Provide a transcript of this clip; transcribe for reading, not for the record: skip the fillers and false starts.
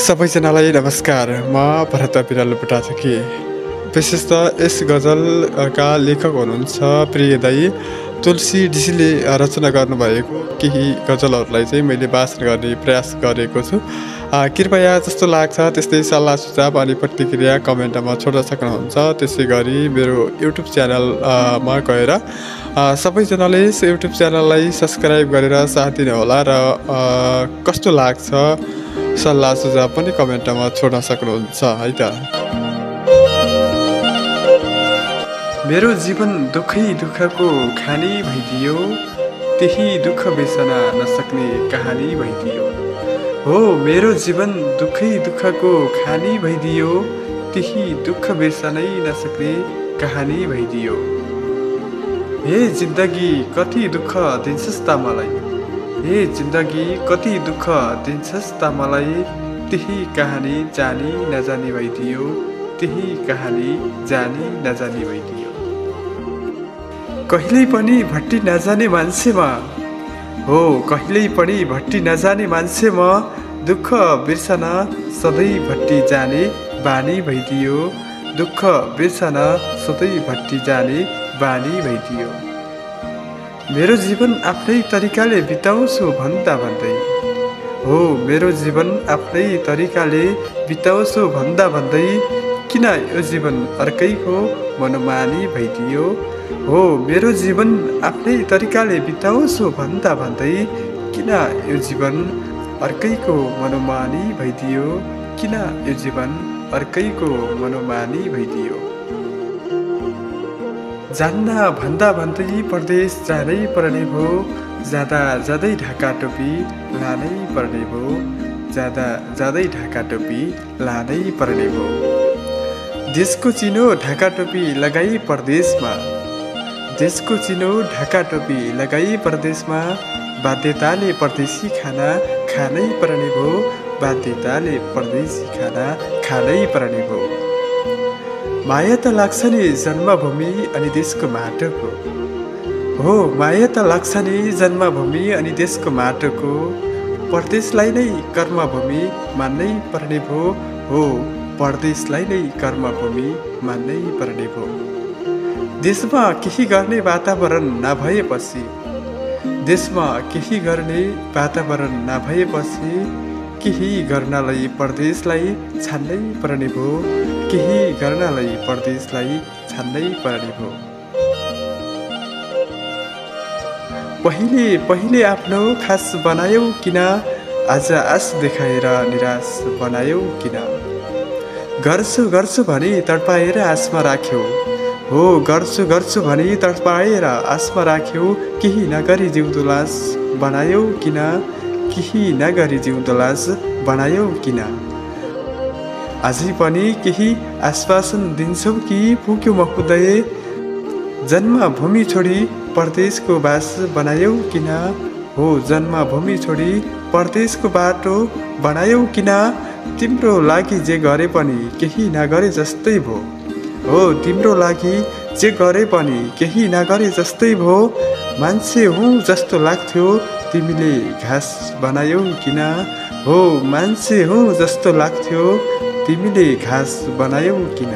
सबैजनालाई नमस्कार। म भरत बिरालो बुटाथकी। विशेषतः यस गजलका लेखक हुनुहुन्छ प्रिय दाई तुलसी ढिसीले रचना गर्नुभएको केही गजलहरूलाई चाहिँ मैले वाचन गर्ने प्रयास गरेको छु। कृपया जस्तो लाग्छ त्यस्तै सल्लाह सुझाव अनि प्रतिक्रिया कमेन्टमा छोड्न सक्नुहुन्छ। त्यसै गरी मेरो युट्युब च्यानलमा गएर सबैजनाले युट्युब च्यानललाई सब्सक्राइब गरेर साथ दिनुहोला र कस्तो लाग्छ सल्लाह सुझाव पनि कमेन्टमा छोड्न सक्नुहुन्छ है त। मेरो जीवन दुःखै दुःखको खानी भइदियो, त्यही दुःख बिर्सन नसक्ने कहानी भइदियो। हो मेरो जीवन दुःखै दुःखको खानी भइदियो, त्यही दुःख बिर्सनै नसक्ने कहानी भइदियो। हे जिन्दगी कति दुःख दिन्छस् त मलाई, हे जिन्दगी कति दुःख दिन्छस् त मलाई, त्यही कहानी जानी नजानी भइदियो, त्यही कहानी जानी नजानी भइदियो। कहिल्यै पनि भट्टी नजाने मान्छेमा, हो कहिल्यै पनि भट्टी नजाने मान्छेमा, दुःख बिर्सन सधैँ भट्टी जाने बानी भइदियो, दुःख बिर्सन सधैँ भट्टी जाने बानी भइदियो। मेरो जीवन आफ्नै तरिकाले बिताउँछु भन्दा भन्दै, हो मेरो जीवन आफ्नै तरिकाले बिताउँछु भन्दा भन्दै, किन यो जीवन अर्कैको मनमानी भइदियो। हो मेरो जीवन आफ्नै तरिकाले बिताउँछु भन्दा भन्दै, किन यो जीवन अर्कैको मनमानी भइदियो, किन यो जीवन अर्कैको मनमानी भइदियो। जान्न भन्दा भन्दै परदेश जानै पर्ने भो, जाँदा जाँदै ढाका टोपी लानै पर्ने भो, जाँदा जाँदै ढाका टोपी लानै पर्ने भो। देशको चिनो ढाका टोपी लगाई परदेशमा, देशको चिनो ढाका टोपी लगाई परदेशमा, बाध्यताले परदेशी खाना खानै पर्ने भो, बाध्यताले परदेशी खाना खानै पर्ने भो। माया त लाग्छ नि जन्मभूमि अनि देशको माटोको, हो माया त लाग्छ नि जन्मभूमि अनि देशको माटोको, परदेशलाई नै कर्मभूमि मान्नै पर्ने भो, हो परदेशलाई नै कर्मभूमि मान्नै पर्ने भो। देशमा केही गर्ने वातावरण नभएपछि, देशमा केही गर्ने वातावरण नभएपछि, केही गर्नलाई परदेशलाई छान्नै पर्ने भो, केही गर्नलाई परदेशलाई छान्नै पर्ने भो। पहिले पहिले आफ्नो खास बनायौ किन, आज आश देखाएर निराश बनायौ किन। गर्छु गर्छु भनी तडपाएर आसमा राख्यौ, हो गर्छु गर्छु भनी तडपाएर आसमा राख्यौ, केही नगरी जिउँदो लास बनायौ किन, केही नगरी जिउँदो लास बनायौ किन। अझै पनि केही आश्वासन दिन्छौ कि पुग्यो महोदय, जन्मभूमि छोडी परदेशको बास बनायौ किन, हो जन्मभूमि छोडी परदेशको बाटो बनायौ किन। तिम्रो लागि जे गरे पनि केही नगरे जस्तै भो, हो तिम्रो लागि जे गरे पनि केही नगरे जस्तै भो। मान्छे हुँ जस्तो लाग्थ्यो तिमीले घाँस बनायौ किन, हो मान्छे हुँ जस्तो लाग्थ्यो तिमीले घाँस बनायौ किन।